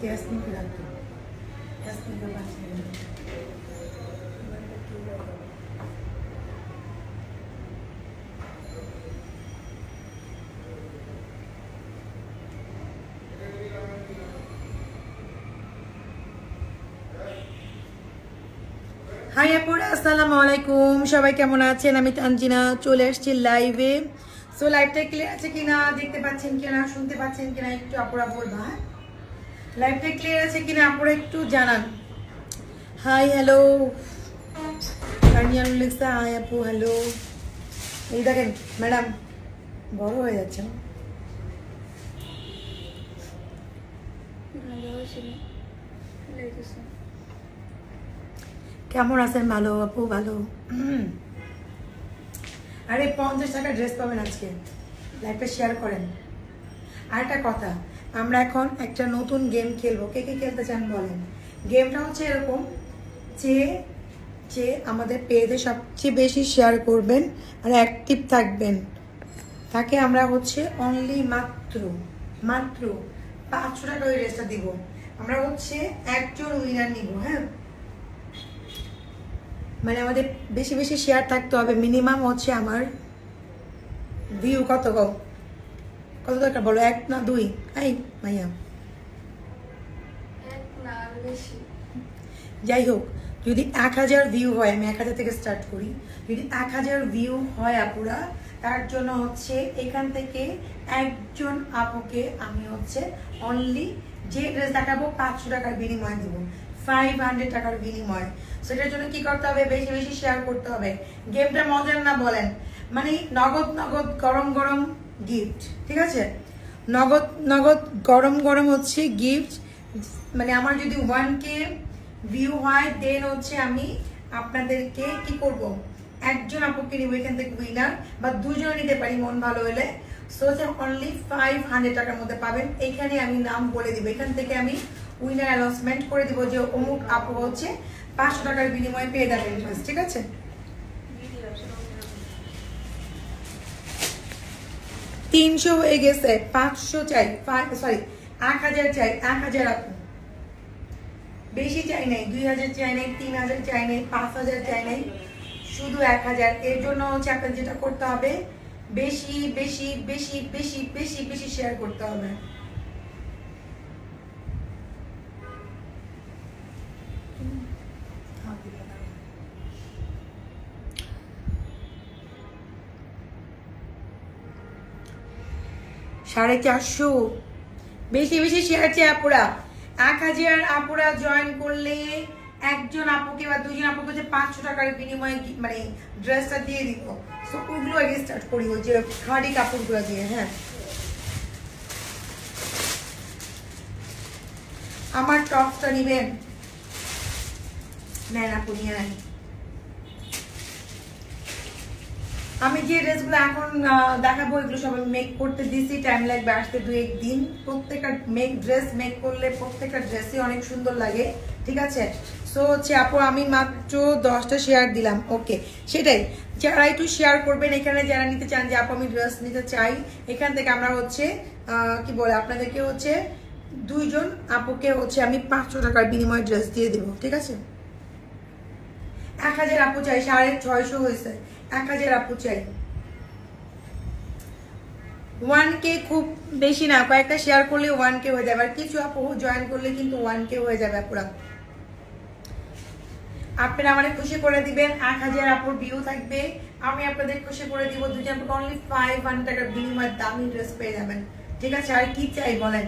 Jasmine ke rakho. Jasmine ke paas hai. Hi আপুরা, আসসালামু আলাইকুম। সবাই কেমন আছেন? আমি তানজিনা চলে আসছি লাইভে। সো লাইভটা ক্লিয়ার আছে কিনা, দেখতে পাচ্ছেন কিনা, শুনতে পাচ্ছেন কিনা একটু আপুরা বলবা। লাইভটা ক্লিয়ার আছে কিনা আপুরা একটু জানান। হাই হ্যালো তানিয়া লিখছে হাই আপু হ্যালো। এই দেখেন ম্যাডাম বড় হয়ে যাচ্ছে না? কেমন আছেন? ভালো আপু ভালো। আরে 50 টাকা ড্রেস পাবেন আজকে, লাইভটা শেয়ার করেন। আর একটা কথা, আমরা এখন একটা নতুন গেম খেলবো। কে কে খেলতে চান বলেন। গেমটা হচ্ছে এরকম যে আমাদের পেজে সবচেয়ে বেশি শেয়ার করবেন আর অ্যাক্টিভ থাকবেন তাকে আমরা হচ্ছে অনলি মাত্র 500 টাকা ওই ড্রেসটা দিব। আমরা হচ্ছে একজন উইনার নিব। হ্যাঁ, মানে আমাদের বেশি বেশি শেয়ার থাকতে হবে। মিনিমাম হচ্ছে আমার ভিউ কত দরকার বলো? 1 না 2? এই মাইয়া যাই হোক, যদি 1000 ভিউ হয়, আমি 1000 থেকে স্টার্ট করি, যদি 1000 ভিউ হয় আপুরা, তার জন্য হচ্ছে এখান থেকে একজন আপুকে আমি হচ্ছে অনলি যে ড্রেস দেখাবো 500 টাকার বিনিময় দিব, 500 টাকার বিনিময়। সেটার জন্য কি করতে হবে? বেশি বেশি শেয়ার করতে হবে। গেমটা মজার না বলেন? মানে নগদ গরম গরম গিফট, ঠিক আছে? নগদ গরম গরম হচ্ছে গিফট। মানে আমার যদি 1K ভিউ হয়, দেন হচ্ছে আমি আপনাদেরকে কি করব, একজন আপুকে নিব এখান থেকে উইনার, বা দুজন নিতে পারি মন ভালো হলে। সো অনলি 500 টাকার মধ্যে পাবেন। এখানে আমি নাম বলে দিব, এখান থেকে আমি উইনার অ্যানাউন্সমেন্ট করে দিব যে অমুক আপু হচ্ছে 500 টাকার বিনিময়ে পেয়ে যাবেন, ঠিক আছে? তিনশো হয়ে গেছে, 500 চাই, সরি 1000 চাই। 1000 আপু, বেশি চাই নাই, 2000 চাই নাই, 3000 চাই নাই, 5000 চাই নাই, শুধু 1000। এর জন্য হচ্ছে আপনার যেটা করতে হবে, বেশি বেশি বেশি বেশি বেশি বেশি শেয়ার করতে হবে। $450 বেশি বেশি শেয়ার চাই আপুরা। 1000 আপুরা জয়েন করলে একজন আপুকে বা দুজন আপুকে যে 500 টাকার বিনিময়ে মানে ড্রেসটা দিয়ে দিব। সো ওইগুলো আগে স্টার্ট করি, ওই যে খাদি কাপড়গুলো দিয়ে। হ্যাঁ, আমার টপসটা নিবেন? নেন আপু, নিয়ে নেন। আমি যে ড্রেসগুলো এখন দেখাবো এগুলো সব আমি মেক করতে দিয়েছি, টাইম লাগবে আসতে 2-1 দিন। প্রত্যেকটা ড্রেস মেক করলে প্রত্যেকটা ড্রেসই অনেক সুন্দর লাগে, ঠিক আছে? সো হচ্ছে আপু আমি মাত্র 10টা শেয়ার দিলাম। ওকে, সেটাই, যারা একটু শেয়ার করবেন এখানে, যারা নিতে চান যে আপু আমি ড্রেস নিতে চাই, এখান থেকে আমরা হচ্ছে কি বলে আপনাদেরকে হচ্ছে দুইজন আপুকে হচ্ছে আমি 500 টাকার বিনিময়ে ড্রেস দিয়ে দেব, ঠিক আছে? 1000 আপু চাই, 650 হয়েছে, 1000 আপু চাই। 1K খুব বেশি না, কয়েকটা শেয়ার করলে 1K হয়ে যাবে। আর কিছু আপু জয়েন করলে কিন্তু 1K হয়ে যাবে আপুরা। আপনারা আমাদের খুশি করে দিবেন, 1000 আপুর ভিউ থাকবে, আমি আপনাদের খুশি করে দিব। দুজন আপুকে অনলি 500 টাকার বিনিময়ে দামি ড্রেস পেয়ে যাবেন, ঠিক আছে? আর কি চাই বলেন?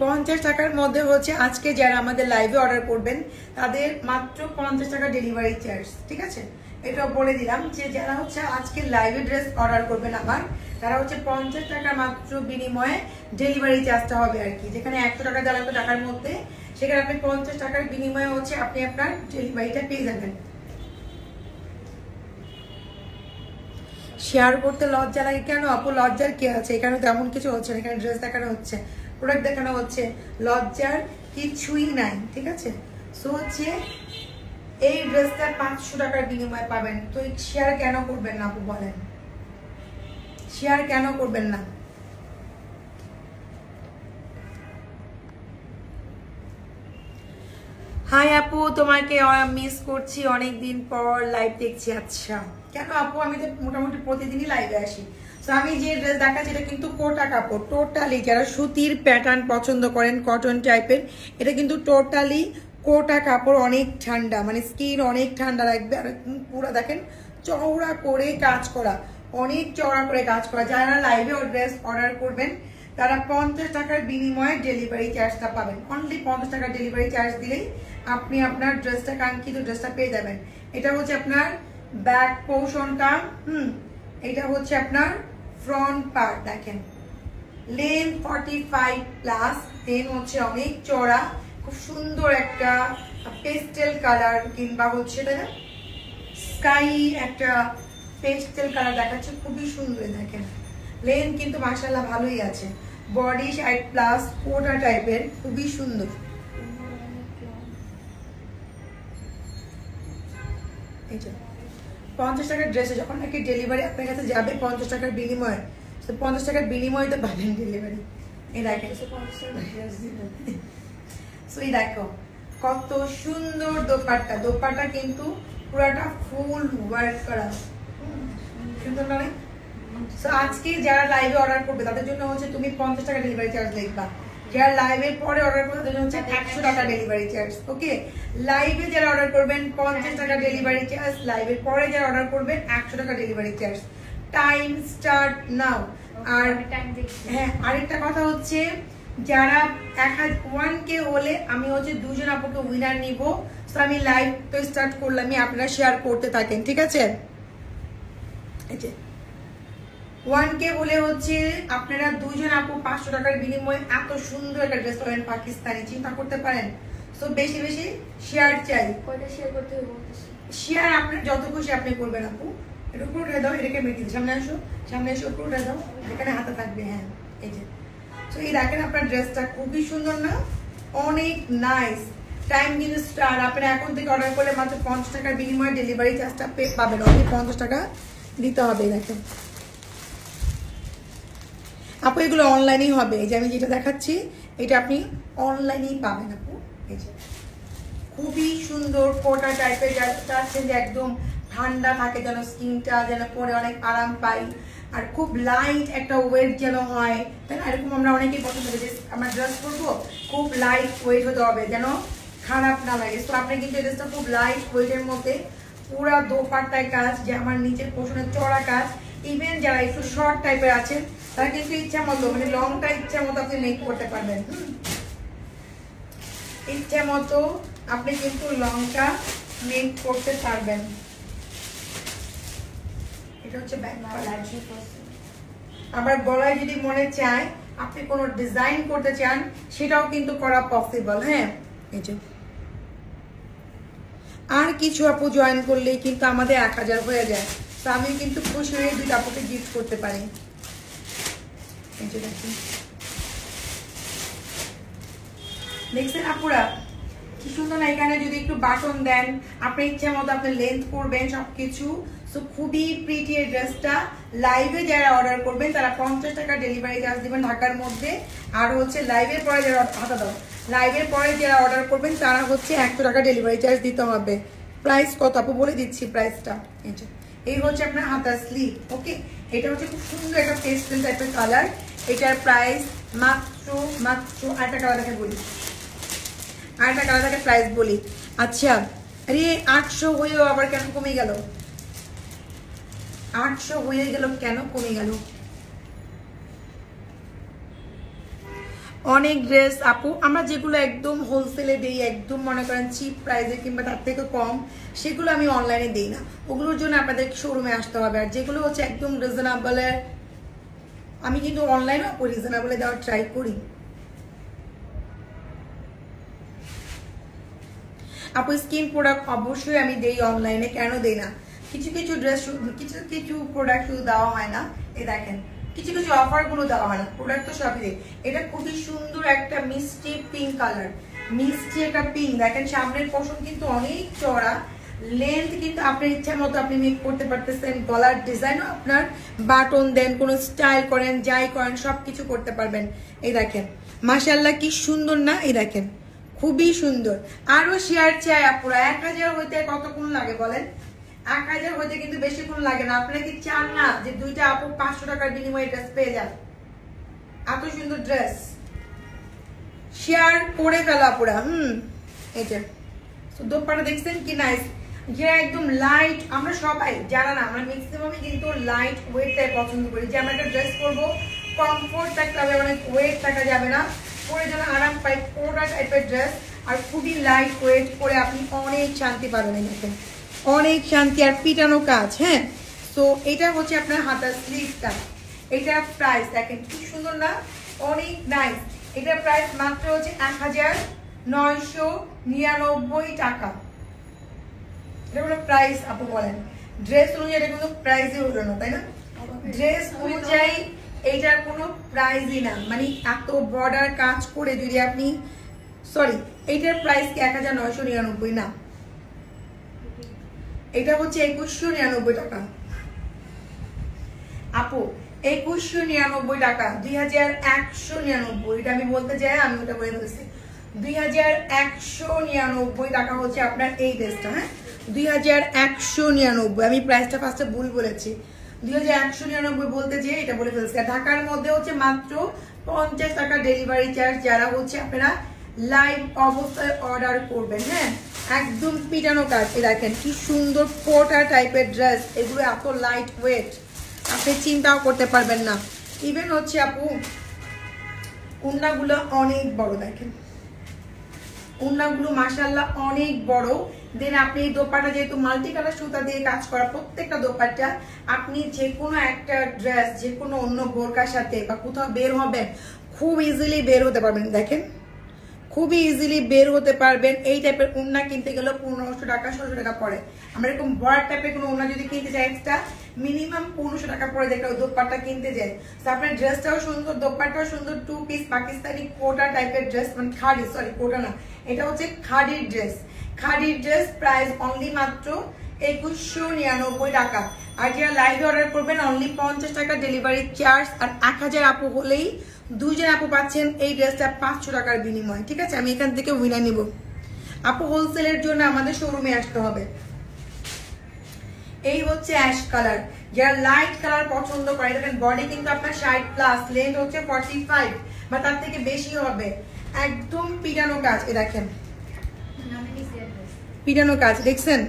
50 টাকার মধ্যে হচ্ছে আজকে যারা আমাদের লাইভে অর্ডার করবেন তাদের মাত্র 50 টাকা ডেলিভারি চার্জ, ঠিক আছে? এটা বলে দিলাম যে যারা হচ্ছে আজকে লাইভে ড্রেস অর্ডার করবেন আমার, তারা হচ্ছে 50 টাকা মাত্র বিনিময়ে ডেলিভারি চার্জটা হবে আর কি। যেখানে 100 টাকা দেওয়া লাগবে টাকার মধ্যে, সেখানে আপনি 50 টাকার বিনিময়ে হচ্ছে আপনি আপনার ডেলিভারিটা পেয়ে যাবেন। শেয়ার করতে লজ্জা লাগে কেন আপু? লজ্জার কি আছে? এখানে তেমন কিছু হচ্ছে না, এখানে ড্রেস দেখানো হচ্ছে, প্রোডাক্ট দেখানো হচ্ছে, লজ্জার কিছুই নাই, ঠিক আছে? সো হচ্ছে এই ড্রেসটা 500 টাকার বিনিময়ে পাবেন। তো শেয়ার কেন করবেন না আপু বলেন? শেয়ার কেন করবেন না? হাই আপু, তোমাকে মিস করছি, অনেকদিন পর লাইভ দেখছি। আচ্ছা, কেন আপু? আমি তো মোটামুটি প্রতিদিনই লাইভে আসি। তো আমি যে ড্রেস দেখাচ্ছি এটা কিন্তু কোটা কাপড়, টোটালি যারা সুতির প্যাটার্ন পছন্দ করেন, কটন টাইপের, এটা কিন্তু টোটালি কোটা কাপড়। অনেক ঠান্ডা, মানে স্কিন অনেক ঠান্ডা রাখবে। আর পুরো দেখেন চওড়া করে কাজ করা, অনেক চওড়া করে কাজ করা। যারা লাইভে ড্রেস অর্ডার করবেন তারা 50 টাকার বিনিময়ে ডেলিভারি চার্জটা পাবেন। অনলি 50 টাকার ডেলিভারি চার্জ দিলেই আপনি আপনার ড্রেসটা, কাঙ্ক্ষিত ড্রেসটা পেয়ে যাবেন। এটা হচ্ছে আপনার ব্যাক পোর্শনটা, এটা হচ্ছে আপনার ফ্রন্ট পার্ট। দেখেন লেন্থ 45 প্লাস, দেন হচ্ছে অনেক চড়া, খুব সুন্দর একটা পেস্টেল কালার কিংবা হচ্ছে স্কাই একটা পেস্টেল কালার দেখাচ্ছে, খুবই সুন্দর। দেখেন লেন্থ কিন্তু মাশাআল্লাহ ভালোই আছে, বডি 60 প্লাস, কোটা টাইপের, খুবই সুন্দর। এই যে 50 টাকার ড্রেসে যখন নাকি ডেলিভারি আপনার কাছে যাবে 50 টাকার বিনিময়ে, তো 50 টাকার বিনিময়ে তো পাবেন ডেলিভারি। এই দেখেন, এই দেখো কত সুন্দর দোপাট্টা। দোপাট্টা কিন্তু পুরাটা ফুল ওয়ার্ক করা, সুন্দর নয়? সো আজকে যারা লাইভে অর্ডার করবে তাদের জন্য হচ্ছে তুমি 50 টাকা ডেলিভারি চার্জ লিখবা। যারা লাইভের পরে অর্ডার করবে তাদের জন্য হচ্ছে 100 টাকা ডেলিভারি চার্জ। ওকে, লাইভে যারা অর্ডার করবেন 50 টাকা ডেলিভারি চার্জ, লাইভের পরে যারা অর্ডার করবেন 100 টাকা delivery charge. Time start now. আর হ্যাঁ, আরেকটা কথা হচ্ছে যারা 1K হলে আমি হচ্ছে 2 জন আপুকে উইনার নিব। সো আমি লাইভ তো স্টার্ট করলাম, আপনারা শেয়ার করতে থাকেন, ঠিক আছে? এই যে 1K বলে হচ্ছে আপনারা 2 জন আপু 500 টাকার বিনিময়ে এত সুন্দর একটা ড্রেস পাবেন পাকিস্তানি, চিন্তা করতে পারেন। সো বেশি বেশি শেয়ার চাই। কয়টা শেয়ার করতে হবে? শেয়ার আপনার যত খুশি আপনি করবেন আপু। এটা উপরে উঠে দাও, এটাকে মেটে দিই। সামনে আসো, সামনে এসে উপরে উঠে দাও, এখানে হাতে থাকবে। হ্যাঁ, এই যে। সো এই দেখেন আপনার ড্রেসটা খুবই সুন্দর না? অনেক নাইস। টাইম কিন্তু স্টার্ট। আপনারা এখন থেকে অর্ডার করলে মাত্র 50 টাকার বিনিময়ে ডেলিভারি চার্জটা পাবেন। অনলি 50 টাকা দিতে হবে। দেখেন আপু, এগুলো অনলাইনেই হবে। এই যে আমি যেটা দেখাচ্ছি এটা আপনি অনলাইনেই পাবেন আপু। এই যে খুবই সুন্দর কোটা টাইপের, চাচ্ছেন যে একদম ঠান্ডা থাকে যেন, স্কিনটা যেন পরে অনেক আরাম পাই, আর খুব লাইট একটা ওয়েট যেন হয়, তাই না? এরকম আমরা অনেকেই পছন্দ করি যে আমরা ড্রেস করবো খুব লাইট ওয়েট হতে হবে, যেন খারাপ না লাগে। তো আপনি কিন্তু ড্রেসটা খুব লাইট ওয়েটের মধ্যে, পুরা দোপাট্টায় কাজ, যে আমার নিচের পোর্শনের চড়া কাজ। ইভেন যারা একটু শর্ট টাইপের আছেন তারা কিন্তু ইচ্ছা মতো, মানে লংটা ইচ্ছা মতো আপনি মেক করতে পারবেন। ইচ্ছা মতো আপনি কিন্তু লংটা মেক করতে পারবেন। এটা হচ্ছে ব্যাক পার্ট। আবার গলায় যদি মনে চায় আপনি কোনো ডিজাইন করতে চান সেটাও কিন্তু করা পসিবল। হ্যাঁ, এই যে আর কিছু আপু জয়েন করলেই কিন্তু আমাদের 1000 হয়ে যায়। তো আমি কিন্তু খুশি হয়ে 2 আপুকে গিফট করতে পারি। এই যে দেখুন, দেখছেন আপুরা কি সুন্দর না? এখানে যদি একটু বাটন দেন, আপনার ইচ্ছা মতো আপনি লেন্থ করবেন সবকিছু। সো খুবই প্রিটি এই ড্রেসটা। লাইভে যারা অর্ডার করবেন তারা 50 টাকা ডেলিভারি চার্জ দিবেন ঢাকার মধ্যে। আর হচ্ছে লাইভের পরে যারা লাইভের পরে যারা অর্ডার করবেন তারা হচ্ছে 100 টাকা ডেলিভারি চার্জ দিতে হবে। প্রাইস কত আপু বলে দিচ্ছি প্রাইসটা। এই হচ্ছে আপনার হাতার স্লিভ। ওকে, এটা হচ্ছে খুব সুন্দর একটা পেস্টেল টাইপের কালার। এটার প্রাইস মাত্র আরেকটা কালার দেখে বলি, আরেকটা কালার দেখে প্রাইস বলি। আচ্ছা, আরে 800 হয়েও আবার কেন কমে গেল? 800 হয়ে গেল কেন কমে গেল? অনেক ড্রেস আপু আমরা যেগুলো একদম হোলসেলে দেই, একদম মনে করেন চিপ প্রাইসে কিংবা তার থেকে কম, সেগুলো আমি অনলাইনে দিই না। ওগুলোর জন্য আপনাদের শোরুমে আসতে হবে। আর যেগুলো হচ্ছে একদম রিজনেবলে, আমি কিন্তু অনলাইনেও রিজনেবলে দেওয়ার ট্রাই করি। আপু স্কিন প্রোডাক্ট অবশ্যই আমি দেই অনলাইনে, কেন দেই না? কিছু কিছু ড্রেস, কিছু প্রোডাক্ট শুধু দেওয়া হয় না। এই দেখেন কিছু কিছু অফার গুলো দেওয়া হয় না, প্রোডাক্ট তো সবই দেয়। এটা খুবই সুন্দর একটা মিষ্টি পিঙ্ক কালার, মিষ্টি একটা পিঙ্ক। দেখেন সামনের পোর্শন কিন্তু অনেক চড়া, লেন্থ কিন্তু আপনার ইচ্ছা মতো আপনি মেক করতে পারতেছেন। গলার ডিজাইনও আপনার বাটন দেন, কোনো স্টাইল করেন, যাই করেন সবকিছু করতে পারবেন। এই দেখেন মাশাআল্লাহ কি সুন্দর না? এই দেখেন খুবই সুন্দর। আরো শেয়ার চাই আপুরা। 1000 হইতে কতক্ষণ লাগে বলেন? 1000 হইতে কিন্তু বেশিক্ষণ লাগে না। আপনারা কি চান না যে দুইটা আপু 500 টাকার বিনিময়ে ড্রেস পেয়ে যান? এত সুন্দর ড্রেস শেয়ার করে ফেলা আপুরা। এটা দোপাটা দেখছেন কি নাইস, যে একদম লাইট। আমরা সবাই যারা না, আমরা ম্যাক্সিমামই কিন্তু লাইট ওয়েটটাই পছন্দ করি, যে আমরা একটা ড্রেস করবো কমফোর্ট থাকতে হবে, অনেক ওয়েট থাকা যাবে না, পরে যেন আরাম পাই, কোটা টাইপের ড্রেস আর খুবই লাইট ওয়েট করে আপনি অনেক শান্তি পাবেন। দেখেন অনেক শান্তি আর পিটানো কাজ। হ্যাঁ, তো এটা হচ্ছে আপনার হাতার স্লিভটা। এটা প্রাইস দেখেন কি সুন্দর না, অনেক নাইস। এটা প্রাইস মাত্র হচ্ছে 1999 টাকা। এটা কোনো প্রাইস আপু বলেন? ড্রেস অনুযায়ী এটা কোনো প্রাইসই হলো না, তাই না? ড্রেস অনুযায়ী এইটার কোনো প্রাইসই না, মানে এত বর্ডার কাজ করে যদি আপনি, সরি এইটার প্রাইস কি 1999 না, এটা হচ্ছে 2199 টাকা আপু। 2199 টাকা, 2199। এটা আমি বলতে যাই, আমি ওটা বলে বলছি 2199 টাকা হচ্ছে আপনার এই ড্রেসটা। হ্যাঁ, 2199। আমি প্রাইসটা ফার্স্টে ভুল বলেছি, 2199 বলতে যেয়ে এটা বলে ফেলছি। ঢাকার মধ্যে হচ্ছে মাত্র 50 টাকা ডেলিভারি চার্জ, যারা হচ্ছে আপনারা লাইভ অবস্থায় অর্ডার করবেন। হ্যাঁ, একদম পিটানো কাজ। দেখেন কি সুন্দর কোটা টাইপের ড্রেস, এগুলো এত লাইট ওয়েট আপনি চিন্তাও করতে পারবেন না। ইভেন হচ্ছে আপু উন্নাগুলো অনেক বড়, দেখেন উন্নাগুলো মাশাআল্লাহ অনেক বড়। দেন আপনি এই দোপাটা যেহেতু মাল্টি কালার সুতা দিয়ে কাজ করা, প্রত্যেকটা দোপাটা আপনি যে কোনো একটা ড্রেস, যে কোনো অন্য বোরকার সাথে বা কোথাও বের হবেন, খুব ইজিলি বের হতে পারবেন। দেখেন খুবই ইজিলি বের হতে পারবেন। এই টাইপের উন্না কিনতে গেলে 1500 টাকা 1600 টাকা পড়ে। আমরা এরকম বড় টাইপের কোনো উন্না যদি কিনতে চাই, এক্সট্রা মিনিমাম 1500 টাকা পড়ে দেখে দোপাট্টা কিনতে যায়। তো আপনার ড্রেসটাও সুন্দর, দোপাট্টাও সুন্দর। 2 পিস পাকিস্তানি কোটা টাইপের ড্রেস, মানে খাড়ি, সরি কোটা না, এটা হচ্ছে খাড়ির ড্রেস। খাড়ির ড্রেস প্রাইস অনলি মাত্র 2199 টাকা। আর যারা লাইভ অর্ডার করবেন অনলি 50 টাকা ডেলিভারি চার্জ। আর 1000 আপু হলেই 2 জন আপু পাচ্ছেন এই ড্রেসটা 500 টাকার বিনিময়। ঠিক আছে, আমি এখান থেকে উইনার নিব। আপু হোলসেলের জন্য আমাদের শোরুমে আসতে হবে। এই হচ্ছে অ্যাশ কালার, যারা লাইট কালার পছন্দ করে। দেখেন বডি কিন্তু আপনার 60+, লেন্থ হচ্ছে 45 বা তার থেকে বেশি হবে। একদম পিটানো কাজ। এ দেখেন পিটানো কাজ, দেখছেন?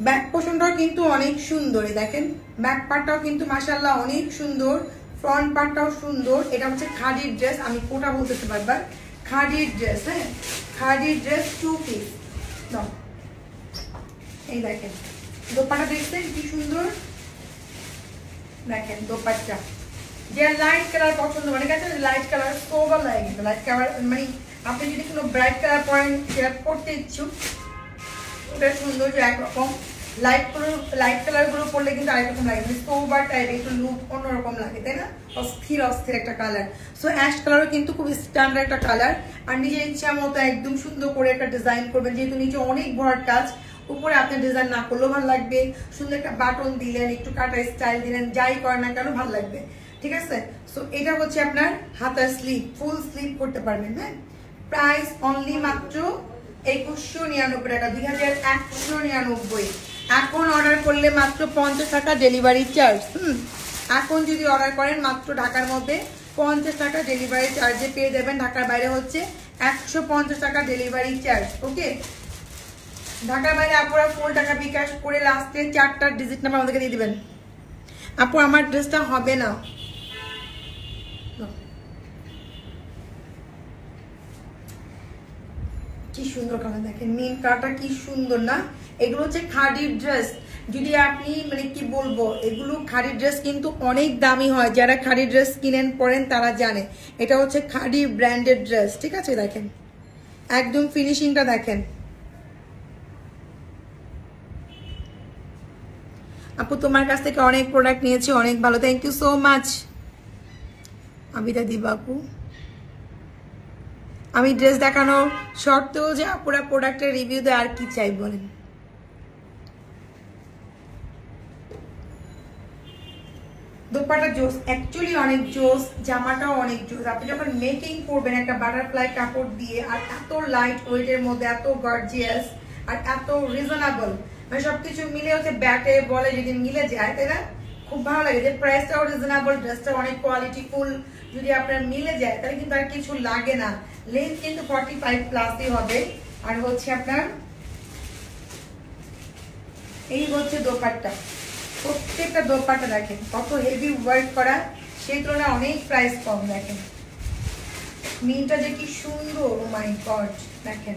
ব্যাক পোর্শনটাও কিন্তু অনেক সুন্দর। দেখেন ব্যাক পার্টটাও কিন্তু মাশাআল্লাহ অনেক সুন্দর, ফ্রন্ট পার্টটাও সুন্দর। এটা হচ্ছে খাদির ড্রেস, আমি কোটা বলতেছি বারবার, খাদির ড্রেস। হ্যাঁ, খাদির ড্রেস 2 পিস। এই দেখেন দোপাট্টা দেখছেন কি সুন্দর। দেখেন দোপাট্টা, যে লাইট কালার পছন্দ, মানে কাছে লাইট কালার সোবার লাগে, লাইট কালার মানে আপনি যদি কোনো ব্রাইট কালার পরেন সেটা পড়তে ইচ্ছুক, ওটা সৌন্দর্য একরকম। লাইট কালার গুলো পরলে কিন্তু আরেকরকম লাগে, মানে সোবার টাইপ, একটু লুক অন্যরকম লাগে, তাই না? অস্থির অস্থির একটা কালার। সো অ্যাশ কালারও কিন্তু খুব স্ট্যান্ডার্ড একটা কালার। আর নিজের ইচ্ছা মতো একদম সুন্দর করে একটা ডিজাইন করবেন, যেহেতু নিচে অনেক ভরাট কাজ, উপরে আপনি ডিজাইন না করলেও ভালো লাগবে। সুন্দর একটা বাটন দিলেন, একটু কাটা স্টাইল দিলেন, যাই করেন না কেন ভালো লাগবে। ঠিক আছে, সো এটা হচ্ছে আপনার হাতার স্লিভ, ফুল স্লিভ করতে পারবেন। হ্যাঁ, প্রাইস অনলি মাত্র 2199 টাকা, 2199। এখন অর্ডার করলে মাত্র 50 টাকা ডেলিভারি চার্জ। এখন যদি অর্ডার করেন মাত্র ঢাকার মধ্যে 50 টাকা ডেলিভারি চার্জে পেয়ে যাবেন। ঢাকার বাইরে হচ্ছে 150 টাকা ডেলিভারি চার্জ। ওকে, ঢাকার বাইরে আপুরা 4 টাকা বিকাশ করে লাস্টে 4টা ডিজিট নাম্বার আমাদেরকে দিয়ে দিবেন। আপু আমার ড্রেসটা হবে না, কি সুন্দর কালার। দেখেন মিন কালারটা কি সুন্দর না? এগুলো হচ্ছে খাদির ড্রেস। যদি আপনি মানে কি বলবো, এগুলো খাদির ড্রেস কিন্তু অনেক দামি হয়। যারা খাদির ড্রেস কিনেন পরেন তারা জানে এটা হচ্ছে খাদি ব্র্যান্ডেড ড্রেস। ঠিক আছে, দেখেন একদম ফিনিশিংটা দেখেন। আপু তোমার কাছ থেকে অনেক প্রোডাক্ট নিয়েছি, অনেক ভালো, thank you so much. Abida Diba আপু, আমি ড্রেস দেখানো সত্ত্বেও যে আপুরা প্রোডাক্টের রিভিউ দেয়, আর কি চাই বলেন? দোপাট্টা জোস, অ্যাকচুয়ালি অনেক জোস, জামাটাও অনেক জোস। আপনি যখন মেকিং করবেন একটা বাটারফ্লাই কাপড় দিয়ে, আর এত লাইট ওয়েটের মধ্যে এত গর্জিয়াস আর এত রিজনেবল, মানে সবকিছু মিলে হচ্ছে ব্যাটে বলে যদি মিলে যায়, তাই না? খুব ভালো লাগে যে প্রাইসটাও রিজনেবল, ড্রেসটা অনেক কোয়ালিটিফুল, যদি আপনার মিলে যায় তাহলে কিন্তু আর কিছু লাগে না। লেন্থ কিন্তু 45 প্লাসই হবে। আর হচ্ছে আপনার এই হচ্ছে দোপাট্টা, প্রত্যেকটা দোপাট্টা দেখেন কত হেভি ওয়ার্ক করা, সেই তুলনায় অনেক প্রাইস কম। দেখেন মিনটা যে কি সুন্দর, ও মাই গড, দেখেন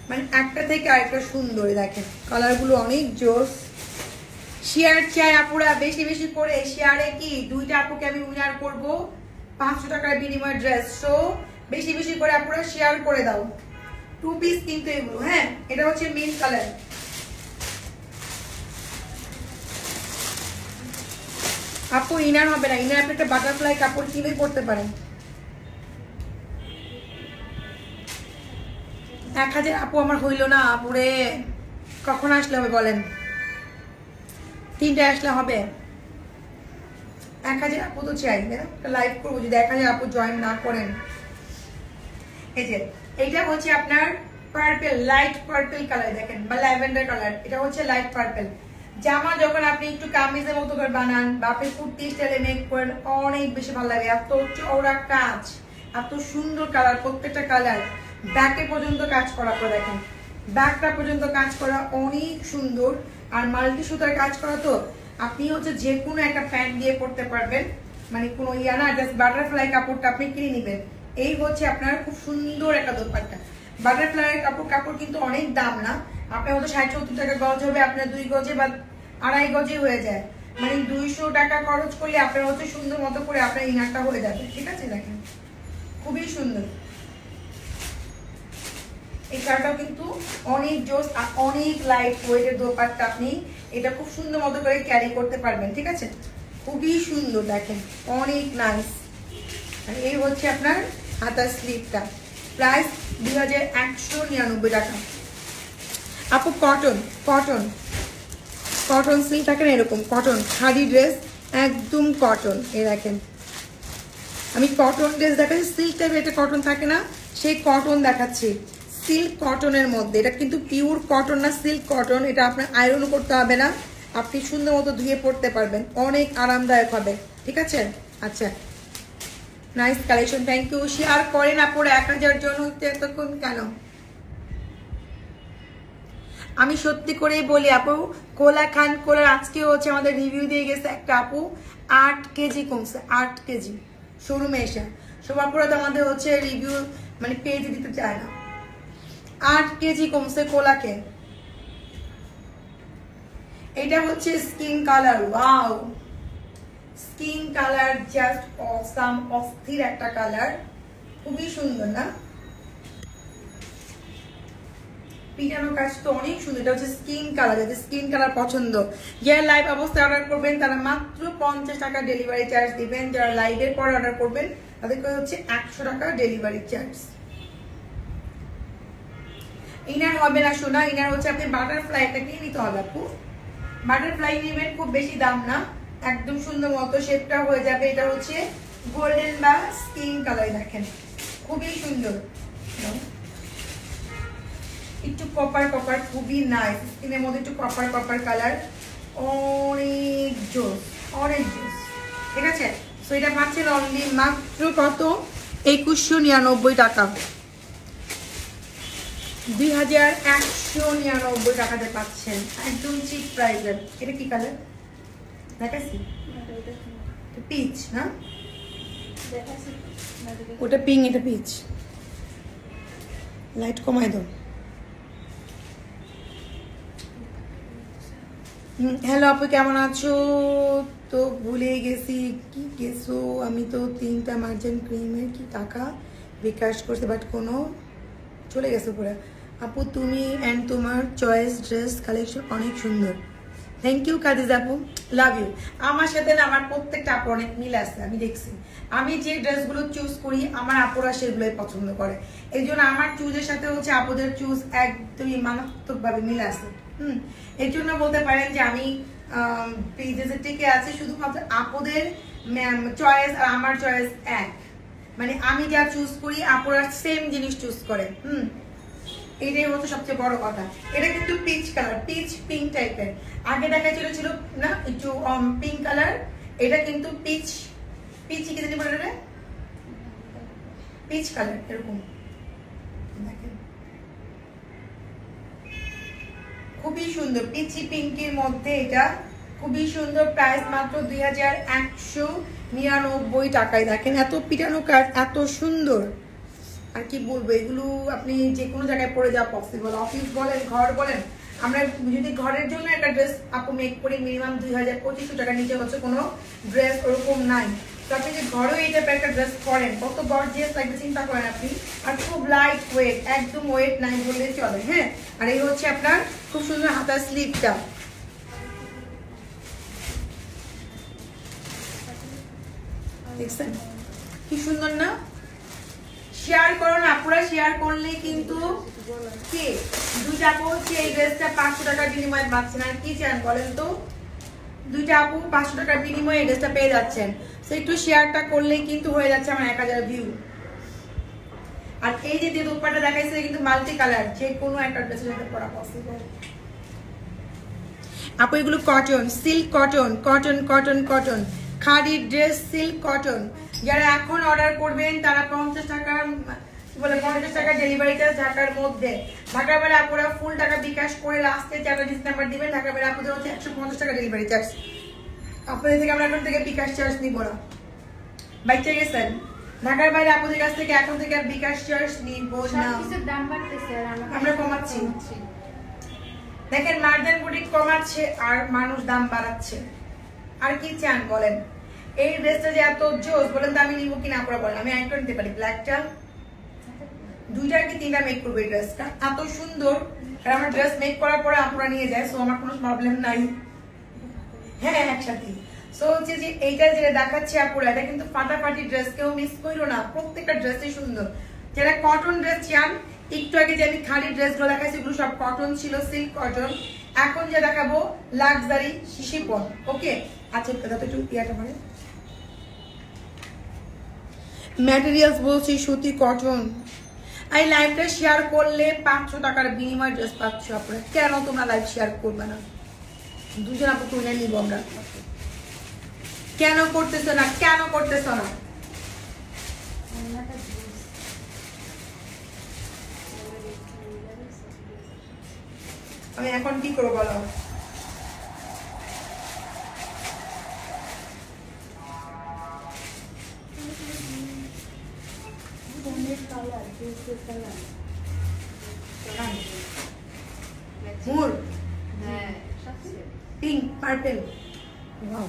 মানে একটা থেকে আরেকটা সুন্দর। দেখেন কালারগুলো অনেক জোস। শেয়ার চাই আপুরা বেশি বেশি করে, শেয়ারে কি দুইটা আপুকে আমি উইনার করব 500 টাকার বিনিময় ড্রেস। সো বেশি বেশি করে আপুরা শেয়ার করে দাও। 2 পিস কিন্তু এগুলো, হ্যাঁ এটা হচ্ছে মিন্ট কালার। আপু ইনার হবে না, ইনার আপনি একটা বাটারফ্লাই কাপড় কিনে পরতে পারেন। 1000 আপু আমার হইল না আপুরে, কখন আসলে হবে বলেন? 3টায় আসলে হবে? 1000 আপু তো চাই, লাইভ করবো যদি 1000 আপু জয়েন না করেন। এই যে এইটা হচ্ছে আপনার পার্পল, লাইট পার্পল কালার দেখেন, বা ল্যাভেন্ডার কালার। এটা হচ্ছে লাইট পার্পল। জামা যখন আপনি একটু কামিজের মতো করে বানান বা আপনি কুর্তি স্টাইলে মেক করেন, অনেক বেশি ভালো লাগে। এত চওড়া কাজ, এত সুন্দর কালার, প্রত্যেকটা কালার ব্যাকে পর্যন্ত কাজ করা। পরে দেখেন ব্যাকটা পর্যন্ত কাজ করা অনেক সুন্দর, আর মাল্টি সুতার কাজ করা। তো আপনি হচ্ছে যে কোনো একটা প্যান্ট দিয়ে পরতে পারবেন, মানে কোনো ইয়া না, জাস্ট বাটারফ্লাই কাপড়টা আপনি কিনে নেবেন। এই হচ্ছে আপনার খুব সুন্দর একটা দোপাট্টা। বাটারফ্লাই কাপড় কিন্তু অনেক দাম না, আপনার হয়তো 60-70 টাকা গজ হবে, আপনার 2 গজে বা 2.5 গজে হয়ে যায়, মানে 200 টাকা খরচ করলে আপনার হচ্ছে সুন্দর মতো করে আপনার ইনারটা হয়ে যাবে। ঠিক আছে, দেখেন খুবই সুন্দর। এই কালারটাও কিন্তু অনেক জোস আর অনেক লাইট ওয়েটের দোপাট্টা, আপনি এটা খুব সুন্দর মতো করে ক্যারি করতে পারবেন। ঠিক আছে, খুবই সুন্দর, দেখেন অনেক নাইস। আর এই হচ্ছে আপনার হাতার স্লিভটা, প্রাইস 2199 টাকা। আপু কটন কটন কটন সিল্ক থাকে না, এরকম কটন খাদি ড্রেস, একদম কটন। এই দেখেন আমি কটন ড্রেস দেখাচ্ছি, সিল্ক টাইপের একটা কটন থাকে না, সেই কটন দেখাচ্ছি। সিল্ক কটনের মধ্যে, এটা কিন্তু পিওর কটন না, সিল্ক কটন। এটা আপনার আয়রন করতে হবে না, আপনি সুন্দর মতো ধুয়ে পড়তে পারবেন, অনেক আরামদায়ক হবে। ঠিক আছে, আচ্ছা nice collection, thank you. Share করেন আপুর 1000 জন হতে এতক্ষণ কেন? আমি সত্যি করেই বলি আপু, কোলা খান কোলার আজকে হচ্ছে আমাদের রিভিউ দিয়ে গেছে একটা আপু, 8 কেজি কমছে, 8 কেজি শোরুমে এসে। সবার পরে তো আমাদের হচ্ছে রিভিউ মানে পেজ দিতে চায় না। 8 কেজি কমছে কোলাকে। এটা হচ্ছে skin colour, wow skin colour, just awesome, অস্থির একটা কালার, খুবই সুন্দর না? পিটানো কাজ তো অনেক সুন্দর। এটা হচ্ছে স্কিন কালার, যাদের স্কিন কালার পছন্দ, যারা লাইভ অবস্থায় অর্ডার করবেন তারা মাত্র 50 টাকা ডেলিভারি চার্জ দিবেন। যারা লাইভের পর অর্ডার করবেন তাদেরকে হচ্ছে 100 টাকা ডেলিভারি চার্জ। ইনার হবে না শোনা, ইনার হচ্ছে আপনি বাটারফ্লাইটা কিনে নিতে হবে আপু। বাটারফ্লাই নেবেন, খুব বেশি দাম না, একদম সুন্দর মতো শেপটা হয়ে যাবে। এটা হচ্ছে গোল্ডেন বা স্কিন কালার, দেখেন খুবই সুন্দর, একটু কপার কপার, খুবই নাইস। স্কিনের মধ্যে একটু কপার কপার কালার, অনেক জোস, অনেক জোস। ঠিক আছে, সো এটা পাচ্ছেন অনলি মাত্র কত? 2199 টাকা, 2199 টাকাতে পাচ্ছেন, একদম চিপ প্রাইসের। এটা কি কালার দেখাচ্ছি? পিচ না, ওটা পিঙ্ক, এটা পিচ। লাইট কমাই দাও। হ্যালো আপু কেমন আছো? তো ভুলে গেছি কি গেছো, আমি তো 3টা মার্জিন ক্রিমের কি টাকা বিকাশ করছি, বাট কোনো চলে গেছে পুরো। আপু তুমি অ্যান্ড তোমার চয়েস ড্রেস কালেকশন অনেক সুন্দর, থ্যাংক ইউ কাদিজ আপু, লাভ ইউ। আমার সাথে না আমার প্রত্যেকটা আপু অনেক মিল আছে, আমি দেখছি। আমি যে ড্রেসগুলো চুজ করি আমার আপুরা সেগুলোই পছন্দ করে, এই জন্য আমার চুজের সাথে হচ্ছে আপুদের চুজ একদমই মারাত্মকভাবে মিল আছে। এই জন্য বলতে পারেন যে আমি পেজে টিকে আছে, শুধুমাত্র আপুদের চয়েস আর আমার চয়েস এক, মানে আমি যা চুজ করি আপুরা সেম জিনিস চুজ করে। এটাই হচ্ছে সবচেয়ে বড় কথা। এটা কিন্তু পিচ কালার, পিচ পিঙ্ক টাইপের, আগে দেখা ছিল না একটু পিঙ্ক কালার, এটা কিন্তু পিচ পিচ কি জানি বলে রে, পিচ কালার এরকম দেখেন, খুবই সুন্দর পিচি পিঙ্কের মধ্যে, এটা খুবই সুন্দর। প্রাইস মাত্র 2199 টাকায়। দেখেন এত পিটানো কাজ, এত সুন্দর, আর কি বলবো, এগুলো আপনি যে কোনো জায়গায় পরে যাওয়া পসিবল, অফিস বলেন ঘর বলেন। আমরা যদি ঘরের জন্য একটা ড্রেস আপু মেক করি মিনিমাম 2000-2500 টাকা নিচে হচ্ছে কোনো ড্রেস ওরকম নাই। তো আপনি যে ঘরেও এই টাইপের একটা ড্রেস করেন কত গর্জিয়াস লাগবে চিন্তা করেন আপনি, আর খুব লাইট ওয়েট, একদম ওয়েট নাই বললেই চলে। হ্যাঁ, আর এই হচ্ছে আপনার খুব সুন্দর হাতার স্লিভটা, দেখছেন কি সুন্দর না? শেয়ার করুন আপুরা, শেয়ার করলে কিন্তু কে দুইটা আপু হচ্ছে এই ড্রেসটা 500 টাকার বিনিময়ে পাচ্ছেন। আর কি চান বলেন তো, দুইটা আপু 500 টাকার বিনিময়ে এই ড্রেসটা পেয়ে যাচ্ছেন। তো একটু শেয়ারটা করলেই কিন্তু হয়ে যাচ্ছে আমার 1000 ভিউ। আর এই যে দোপাট্টা দেখাইছে কিন্তু মাল্টি কালার, যে কোনো একটা ড্রেসের সাথে পরা পসিবল। আপু এগুলো cotton, silk cotton, cotton cotton cotton, khadi dress, silk cotton. যারা এখন অর্ডার করবেন তারা 50 টাকা বলে 50 টাকা ডেলিভারি চার্জ ঢাকার মধ্যে। ঢাকার বেলা আপুরা ফুল টাকা বিকাশ করে লাস্টে 4টা ডিসেম্বর দিবেন। ঢাকার বেলা আপুদের হচ্ছে 150 টাকা ডেলিভারি চার্জ। আপনাদের থেকে আমরা এখন থেকে বিকাশ চার্জ নিব না, বাচ্চা গেছেন। ঢাকার বাইরে আপুদের কাছ থেকে এখন থেকে আর বিকাশ চার্জ নিব না, আমরা কমাচ্ছি। দেখেন মার্জিন বুটিক কমাচ্ছে আর মানুষ দাম বাড়াচ্ছে, আর কি চান বলেন? এই ড্রেসটা যে এত জোস বলেন তো আমি নিব কিনা আপনারা বলেন। আমি একটা নিতে পারি, ব্ল্যাকটা, দুইটা কি তিনটা মেক করবো। এই ড্রেসটা এত সুন্দর, আর আমার ড্রেস মেক করার পরে আপনারা নিয়ে যায়, সো আমার কোনো প্রবলেম নাই। হ্যাঁ একসাথে। সো হচ্ছে যে এইটা যেটা দেখাচ্ছি আপুরা, এটা কিন্তু ফাটাফাটি ড্রেস, কেউ মিস করো না, প্রত্যেকটা ড্রেসই সুন্দর। যারা কটন ড্রেস চান, একটু আগে যে আমি খালি ড্রেসগুলো দেখাচ্ছি এগুলো সব কটন ছিল, সিল্ক কটন। এখন যে দেখাবো লাক্সারি শিফন। ওকে, আচ্ছা দাদা একটু ইয়াটা মানে ম্যাটেরিয়ালস বলছি সুতি কটন। এই লাইভটা শেয়ার করলে 500 টাকার বিনিময় ড্রেস পাচ্ছ আপনারা। কেন তোমরা লাইভ শেয়ার করবে না? দুজন আপু তুলে নিব আমরা। কেন করতেছো না, কেন করতেছো না? আমি এখন কি করবো বলো? পিঙ্ক পার্পল, ওয়াও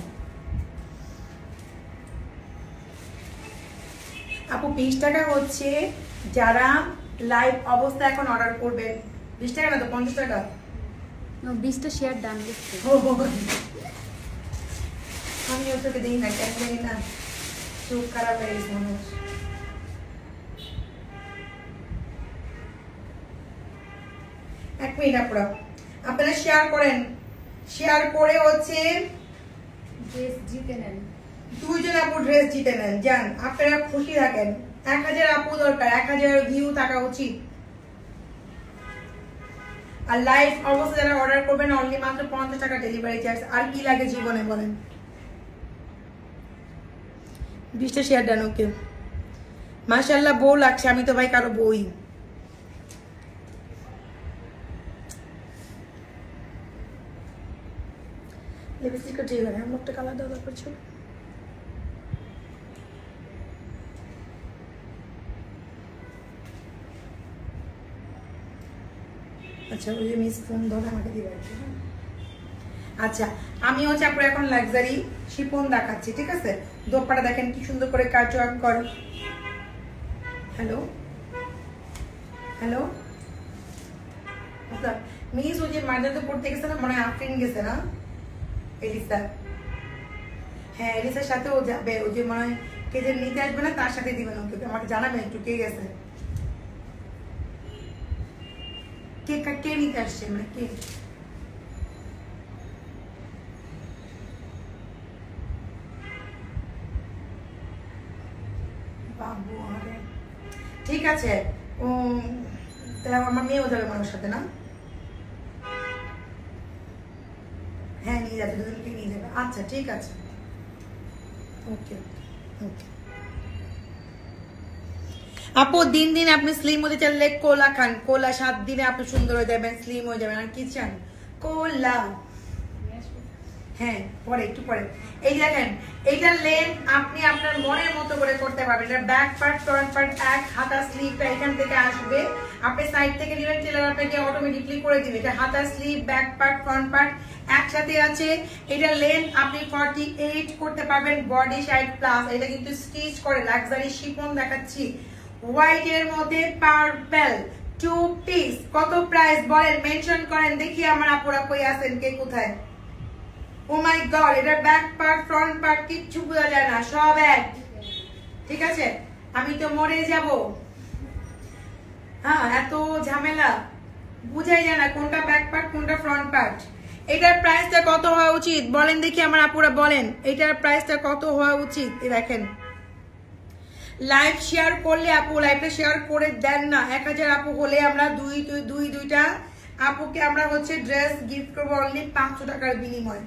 আপু 20 টাকা হচ্ছে যারা লাইভ অবস্থা এখন অর্ডার করবেন। 20 টাকা না তো 50 টাকা। 20টা শেয়ার দাম দিচ্ছে। আমি ওটাকে দিই না, কেন জানি না চোখ খারাপ হয়ে গেছে মনে হচ্ছে। এক মিনিট আপুরা, আপনারা শেয়ার করেন, শেয়ার করে হচ্ছে ড্রেস জিতে নেন। 2 জন আপু ড্রেস জিতে নেন, যান আপনারা খুশি থাকেন। 1000 আপু দরকার, 1000 ভিউ থাকা উচিত। আর লাইভ অবস্থা যারা অর্ডার করবেন অনলি মাত্র 50 টাকা ডেলিভারি চার্জ। আর কি লাগে জীবনে বলেন? 20টা শেয়ার দেন। ওকে, মাশাআল্লাহ বউ লাগছে। আমি তো ভাই কারো বই। লিপস্টিকটা ঠিক আছে, আমার একটা কালার দেওয়া দরকার ছিল। আচ্ছা ওই যে মিস ফোন ধরে আমাকে দিবে। আচ্ছা আমি হচ্ছে আপনার এখন লাক্সারি শিফন দেখাচ্ছি, ঠিক আছে? দোপাটা দেখেন কি সুন্দর করে কাজ ওয়ার্ক করে। হ্যালো হ্যালো, আচ্ছা মিস ওই যে মার্জাতে পড়তে গেছে না, মনে হয় আফরিন গেছে না, এলিসা। হ্যাঁ এলিসার সাথে ও যাবে, ওই যে মনে হয় কে যে নিতে আসবে না তার সাথে দিবেন ওকে। আমাকে জানাবেন একটু কে গেছে, কে কে নিতে আসছে, মানে কে। আব্বু হবে, ঠিক আছে। তাহলে আমার মেয়েও যাবে মানুষের সাথে না? হ্যাঁ নিয়ে যাবে, দুজনকে নিয়ে যাবে। আচ্ছা ঠিক আছে, ওকে ওকে। আপু দিন দিন আপনি স্লিম হতে চাইলে কোলা খান, কোলা 7 দিনে আপনি সুন্দর হয়ে যাবেন, স্লিম হয়ে যাবেন। আর কি চান? কোলা। হ্যাঁ পরে একটু পরে। এই দেখেন এইটা লেন্থ আপনি আপনার মনের মতো করে করতে পারবেন। এটা ব্যাক পার্ট ফ্রন্ট পার্ট এক, হাতা স্লিভটা এখান থেকে আসবে, আপনি সাইড থেকে নেবেন, টেলার আপনাকে অটোমেটিকলি করে দিবে। এটা হাতা sleeve, back part front part একসাথে আছে। এটা লেন্থ আপনি 48 করতে পারবেন, বডি সাইড প্লাস। এটা কিন্তু স্টিচ করে লাক্সারি শিফন দেখাচ্ছি, হোয়াইট এর মধ্যে পার্পল 2 পিস। কত প্রাইস বলেন, মেনশন করেন দেখি আমার আপুরা কই আছেন, কে কোথায়। ও মাই গড, এটা ব্যাক পার্ট ফ্রন্ট পার্ট কিচ্ছু বোঝা যায় না, সব এক। ঠিক আছে, আমি তো মরে যাব। হ্যাঁ এত ঝামেলা, বুঝাই যায় না কোনটা ব্যাক পার্ট কোনটা ফ্রন্ট পার্ট। এটার প্রাইসটা কত হওয়া উচিত বলেন দেখি আমার আপুরা বলেন, এটার প্রাইসটা কত হওয়া উচিত। দেখেন লাইভ শেয়ার করলে, আপু লাইভটা শেয়ার করে দেন না। 1000 আপু হলে আমরা দুইটা আপুকে আমরা হচ্ছে ড্রেস গিফট করবো অনলি 500 টাকার বিনিময়।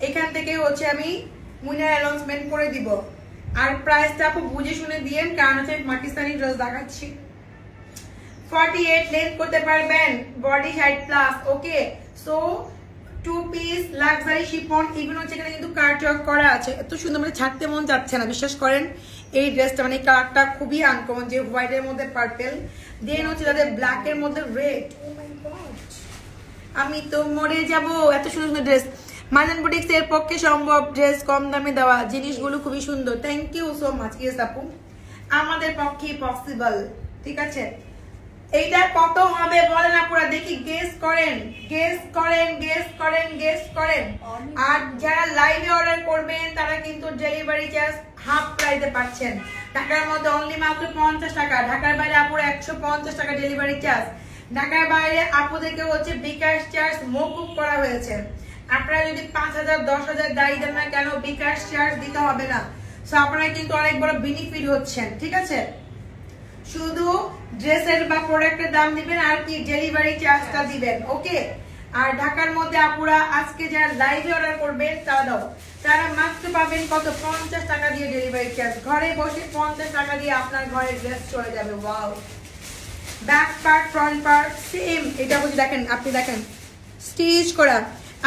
এখান থেকে হচ্ছে আমি উইনার অ্যানাউন্সমেন্ট করে দিব। আর প্রাইসটা আপু বুঝে শুনে দিয়েন, কারণ হচ্ছে পাকিস্তানি ড্রেস দেখাচ্ছি। 48 লেন্থ করতে পারবেন, বডি সাইড প্লাস। ওকে, সো 2 পিস লাক্সারি শিফন। এগুলো হচ্ছে এখানে কিন্তু কাটওয়ার্ক করা আছে, এত সুন্দর, মানে ছাড়তে মন যাচ্ছে না। বিশ্বাস করেন এই ড্রেসটা মানে কালারটা খুবই আনকমন, যে হোয়াইট এর মধ্যে পার্পল, দেন হচ্ছে তাদের ব্ল্যাক এর মধ্যে রেড। ও মাই গড, আমি তো মরে যাব। এত সুন্দর সুন্দর ড্রেস, মার্জান বুটিক্স এর পক্ষে সম্ভব ড্রেস কম দামে দেওয়া, জিনিসগুলো খুবই সুন্দর। Thank you so much. Yes আপু, আমাদের পক্ষে পসিবল। ঠিক আছে, এইটা কত হবে বলেন আপুরা দেখি, গেস করেন গেস করেন গেস করেন গেস করেন। আর যারা লাইভে অর্ডার করবেন তারা কিন্তু ডেলিভারি চার্জ হাফ প্রাইসে পাচ্ছেন। ঢাকার মধ্যে অনলি মাত্র 50 টাকা, ঢাকার বাইরে আপুরা 150 টাকা ডেলিভারি চার্জ। ঢাকার বাইরে আপুদেরকে হচ্ছে বিকাশ চার্জ মওকুফ করা হয়েছে। আপনারা যদি 5000 10,000 দায়ী দেন না কেন, বিকাশ চার্জ দিতে হবে না। সো আপনারা কিন্তু অনেক বড় বেনিফিট হচ্ছেন। ঠিক আছে, শুধু ড্রেসের বা প্রোডাক্টের দাম দিবেন আর কি ডেলিভারি চার্জটা দিবেন। ওকে, আর ঢাকার মধ্যে আপুরা আজকে যারা লাইভে অর্ডার করবেন তারা মাত্র পাবেন কত, 50 টাকা দিয়ে ডেলিভারি চার্জ। ঘরে বসে 50 টাকা দিয়ে আপনার ঘরে ড্রেস চলে যাবে। Wow, back part front part same. এটা বুঝি দেখেন, আপনি দেখেন স্টিচ করা,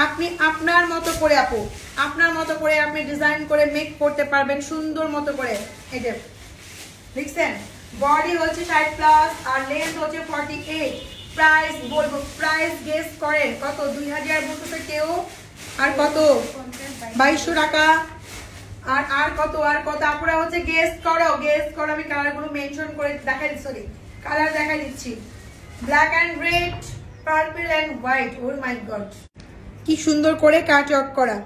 আপনি আপনার মতো করে আপু আপনার মতো করে আপনি ডিজাইন করে মেক করতে পারবেন সুন্দর মতো করে। এই যে দেখছেন, বডি হচ্ছে 60 প্লাস আর লেন্থ হচ্ছে 48। প্রাইস বলবো, প্রাইস গেস করেন কত, 2000 বলতেছে কেউ, আর কত 2200 টাকা, আর কত আপনারা হচ্ছে গেস করো আমি কালারগুলো মেনশন করে দেখাই, সরি কালার দেখাই দিচ্ছি। Black and red, purple and white. Oh my god, কি সুন্দর করে কাটওয়ার্ক করা।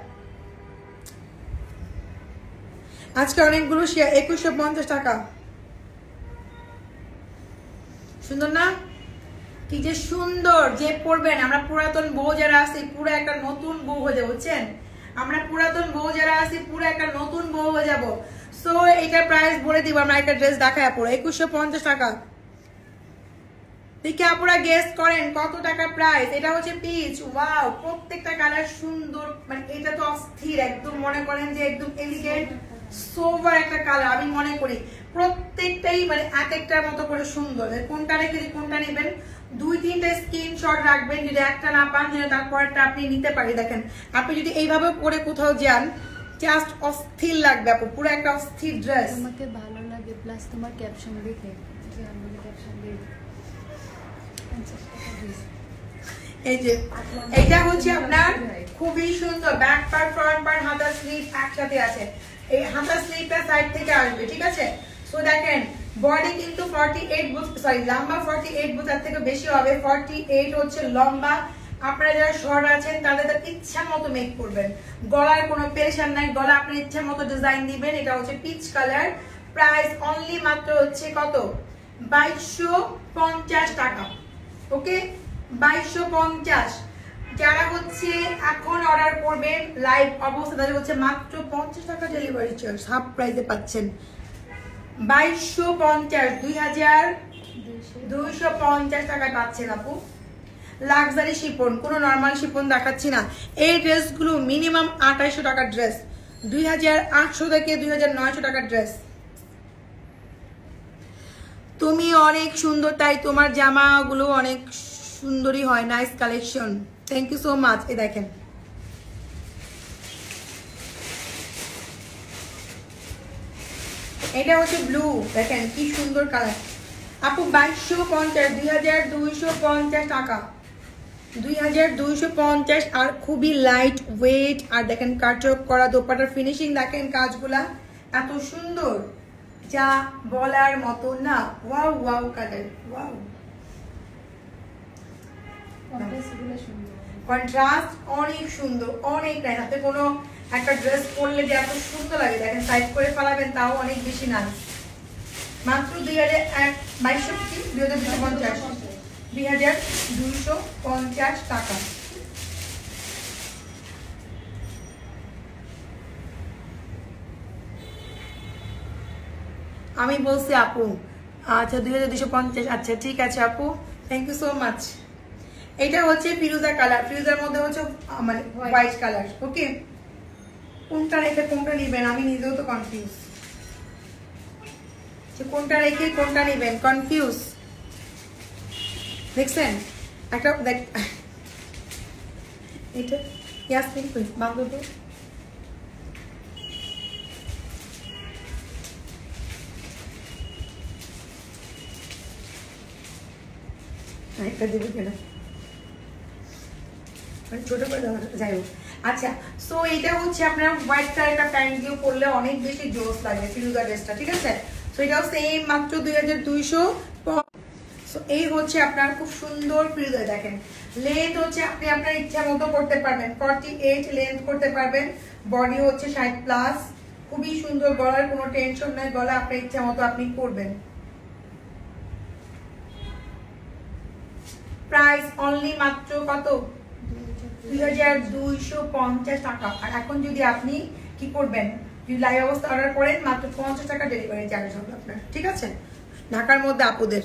আজকে অনেকগুলো শেয়ার, 2150 টাকা। সুন্দর না, কি যে সুন্দর, যে পড়বেন। আমরা পুরাতন বউ যারা আছি পুরো একটা নতুন বউ হয়ে যাবো, বুঝছেন? আমরা পুরাতন বউ যারা আছি পুরো একটা নতুন বউ হয়ে যাবো। সো এটার প্রাইস বলে দিব, আমরা একটা ড্রেস দেখাই পুরো 2150 টাকা। দেখে আপনারা গেস করেন কত টাকা প্রাইস। এটা হচ্ছে পিচ। ওয়াও, প্রত্যেকটা কালার সুন্দর, মানে এটা তো অস্থির, একদম মনে করেন যে একদম এলিগেন্ট সোভার একটা কালার। আমি মনে করি প্রত্যেকটাই মানে এক একটার মতো করে সুন্দর। কোনটা রেখে কোনটা নেবেন, 2-3টা স্ক্রিনশট রাখবেন, যদি একটা না পান তারপরটা আপনি নিতে পারি। দেখেন আপনি যদি এইভাবে করে কোথাও যান জাস্ট অস্থির লাগবে আপু, পুরো একটা অস্থির ড্রেস। তোমাকে ভালো লাগে প্লাস তোমার ক্যাপশন দেখে, যে আমি ক্যাপশন দিই। এই যে এটা হচ্ছে আপনার খুবই সুন্দর, ব্যাক পার্ট ফ্রন্ট পার্ট হাতা স্লিভ একসাথে আছে। এই হাতা স্লিভটা সাইড থেকে আসবে, ঠিক আছে? সো দেখেন বডি কিন্তু 48 বুথ, সরি লম্বা 48 বুথ, তার থেকে বেশি হবে। 48 হচ্ছে লম্বা। আপনারা যারা শর্ট আছেন তাদের ইচ্ছা মতো মেক করবেন, গলার কোনো পেরেশান নাই, গলা আপনি ইচ্ছা মতো ডিজাইন দিবেন। এটা হচ্ছে পিচ কালার। প্রাইস অনলি মাত্র হচ্ছে কত, 2250 টাকা। ওকে, 2250। যারা হচ্ছে এখন অর্ডার করবেন লাইভ অবস্থা, তাদের হচ্ছে মাত্র 50 টাকা ডেলিভারি চার্জ, হাফ প্রাইসে পাচ্ছেন। 2250 2250 টাকায় পাচ্ছেন আপু। লাক্সারি শিপন, কোনো নর্মাল শিপন দেখাচ্ছি না। এই ড্রেসগুলো মিনিমাম 2800 টাকার ড্রেস, 2800 থেকে 2900 টাকার ড্রেস। তুমি অনেক সুন্দর, তাই তোমার জামাগুলো অনেক সুন্দরই হয়। Nice collection, thank you so much. এই দেখেন এটা হচ্ছে ব্লু, দেখেন কি সুন্দর কালার আপু। 2250, 2250 টাকা, 2250। আর খুবই লাইট ওয়েট, আর দেখেন কাটওয়ার্ক করা দোপাটার ফিনিশিং দেখেন, কাজগুলা এত সুন্দর যা বলার মতো না। Wow wow colour, wow contrast অনেক সুন্দর, অনেক নাইস। হাতে কোনো একটা ড্রেস পরলে যে এত সুন্দর লাগে, দেখেন সাইড করে ফেলাবেন তাও অনেক বেশি নাইস। মাত্র 2250 টাকা। আমি বলছি আপু, আচ্ছা 2250, আচ্ছা ঠিক আছে আপু, থ্যাংক ইউ সো মাচ। এটা হচ্ছে ফিরোজা কালার, ফিরোজার মধ্যে হচ্ছে মানে হোয়াইট কালার। ওকে, কোনটা রেখে কোনটা নিবেন আমি নিজেও তো কনফিউজ, কোনটা রেখে কোনটা নিবেন কনফিউজ। দেখছেন একটা দেখ, এটা ইয়াসমিন কই বাঁধো তো। একটা দেবে কেন, ছোট করে যাই হোক। আচ্ছা, সো এটা হচ্ছে আপনার হোয়াইট কালার একটা প্যান্ট দিয়ে পরলে অনেক বেশি জোস লাগে ফিরোজা ড্রেসটা, ঠিক আছে। সো এটাও সেম মাত্র 2200। সো এই হচ্ছে আপনার খুব সুন্দর ফিরোজা, দেখেন লেন্থ হচ্ছে আপনি আপনার ইচ্ছা মতো করতে পারবেন, 48 লেন্থ করতে পারবেন। বডি হচ্ছে 60+, খুবই সুন্দর, গলার কোনো টেনশন নাই, গলা আপনার ইচ্ছা মতো আপনি করবেন। প্রাইস অনলি মাত্র কত, 2250 টাকা। আর এখন যদি আপনি কি করবেন, যদি লাইভ অবস্থা অর্ডার করেন মাত্র 50 টাকা ডেলিভারি চার্জ হবে আপনার, ঠিক আছে, ঢাকার মধ্যে আপুদের।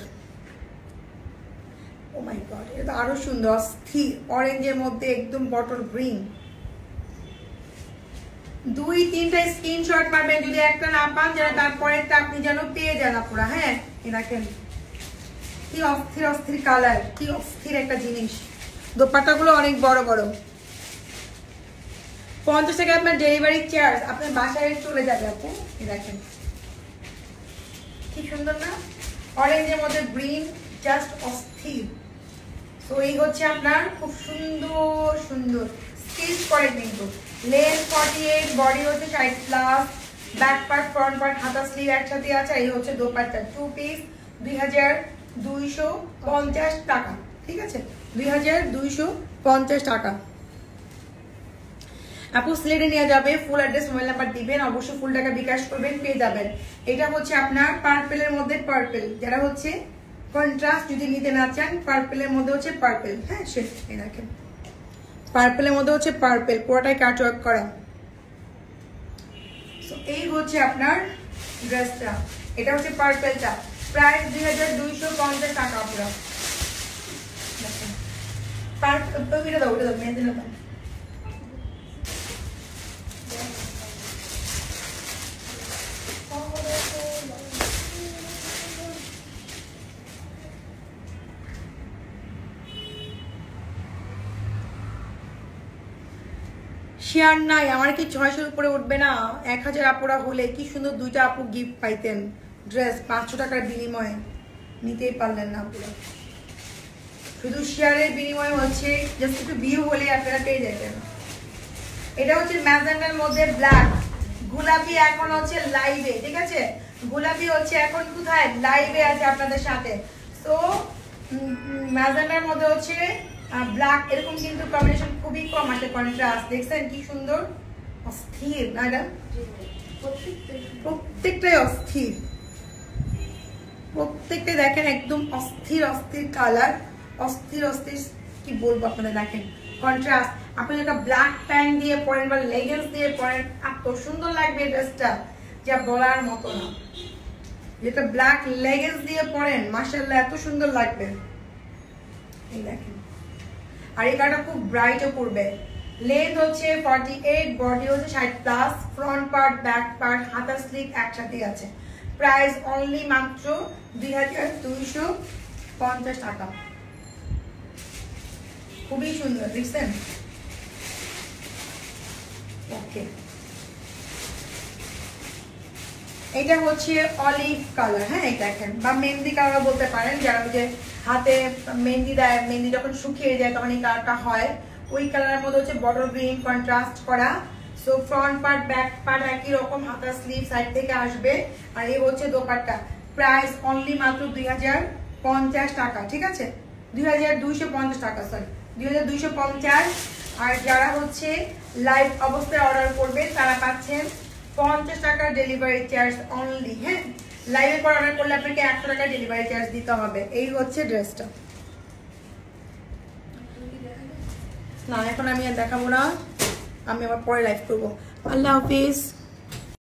ও মাই গড, এটা তো আরো সুন্দর, স্থির অরেঞ্জের মধ্যে একদম বটল গ্রিন। 2-3টা স্ক্রিনশট পাবেন, যদি একটা না পান যেন তারপরেরটা আপনি যেন পেয়ে যান আপুরা। হ্যাঁ, দেখেন কি অস্থির অস্থির কালার, কি অস্থির একটা জিনিস। দোপাট্টাগুলো অনেক বড় বড়। 50 টাকা আপনার ডেলিভারি চার্জ, আপনার বাসায় চলে যাবে আপু। দেখেন কি সুন্দর না, অরেঞ্জের মধ্যে গ্রিন, জাস্ট অস্থির। তো এই হচ্ছে আপনার খুব সুন্দর সুন্দর স্টিচ করে, কিন্তু লেন্থ 48, বডি হচ্ছে 60+, ব্যাক পার্ট ফ্রন্ট পার্ট হাতা স্লিভ একসাথে আছে। এই হচ্ছে দোপাট্টা, 2 পিস, 2250 টাকা, ঠিক আছে, 2250 টাকা। আপু স্লেটে নিয়ে যাবে, ফুল অ্যাড্রেস মোবাইল নাম্বার দিবেন, অবশ্যই ফুল টাকা বিকাশ করবেন, পেয়ে যাবেন। এটা হচ্ছে আপনার পার্পেলের মধ্যে পার্পেল, যারা হচ্ছে কন্ট্রাস্ট যদি নিতে না চান, পার্পেলের মধ্যে হচ্ছে পার্পেল। হ্যাঁ সে দেখেন পার্পেলের মধ্যে হচ্ছে পার্পেল, পুরোটাই কাটওয়ার্ক করা। সো এই হচ্ছে আপনার ড্রেসটা, এটা হচ্ছে পার্পেলটা। প্রাইস 2250 টাকা পুরো। ওইটা দাও, ওটা দাও, মেহেদিটা দাও। শেয়ার নাই, আমার কি 600 উপরে উঠবে না? 1000 আপুরা হলে কি সুন্দর 2টা আপু গিফট পাইতেন, ড্রেস 500 টাকার বিনিময়ে নিতেই পারলেন না আপুরা। শুধু শেয়ারের বিনিময়ে হচ্ছে জাস্ট একটু ভিউ হলে আপনারা পেয়ে যেতেন। এটা হচ্ছে ম্যাজেন্ডার মধ্যে ব্ল্যাক, গোলাপি এখন হচ্ছে লাইভে, ঠিক আছে, গোলাপি হচ্ছে এখন কোথায় লাইভে আছে আপনাদের সাথে। তো ম্যাজেন্ডার মধ্যে হচ্ছে ব্ল্যাক, এরকম কিন্তু কম্বিনেশন খুবই কম আসে, কন্ট্রাস্ট দেখছেন কি সুন্দর, অস্থির না এটা, প্রত্যেকটাই অস্থির, প্রত্যেকটা দেখেন একদম অস্থির অস্থির কালার, অস্থির অস্থির কি বলবো আপনাদের, দেখেন কন্ট্রাস্ট। আপনি একটা ব্ল্যাক প্যান্ট দিয়ে পরেন বা লেগিংস দিয়ে পরেন, এত সুন্দর লাগবে ড্রেসটা যা বলার মতো না। যেটা ব্ল্যাক লেগিংস দিয়ে পরেন মাশাআল্লাহ এত সুন্দর লাগবে। এই দেখেন, আর এই কালারটা খুব ব্রাইটও পড়বে। লেন্থ হচ্ছে 48, বডি হচ্ছে 60+, ফ্রন্ট পার্ট ব্যাক পার্ট হাতা স্লিভ একসাথে আছে। প্রাইস অনলি মাত্র 2250 টাকা। খুবই সুন্দর দেখছেন। ওকে, এটা হচ্ছে অলিভ কালার, হ্যাঁ এই দেখেন, বা মেহেন্দি কালার বলতে পারেন, যারা যে হাতে মেহেন্দি দেয়, মেহেন্দি যখন শুকিয়ে যায় তখন এই কালারটা হয়, ওই কালারের মধ্যে হচ্ছে বটল গ্রিন কন্ট্রাস্ট করা। So front part back part একই রকম, হাতা স্লিভ সাইড থেকে আসবে, আর এই হচ্ছে দোপাট্টা। প্রাইস অনলি মাত্র 2050 টাকা, ঠিক আছে, 2250 টাকা, সরি 2250। আর যারা হচ্ছে লাইভ অবস্থায় অর্ডার করবেন তারা পাচ্ছেন 50 টাকা ডেলিভারি চার্জ অনলি। হ্যাঁ, লাইভে পর অর্ডার করলে আপনাকে 100 টাকা ডেলিভারি চার্জ দিতে হবে। এই হচ্ছে ড্রেসটা। না, এখন আমি আর দেখাবো না, আমি আবার পরে লাইভ করবো। আল্লাহ হাফিজ।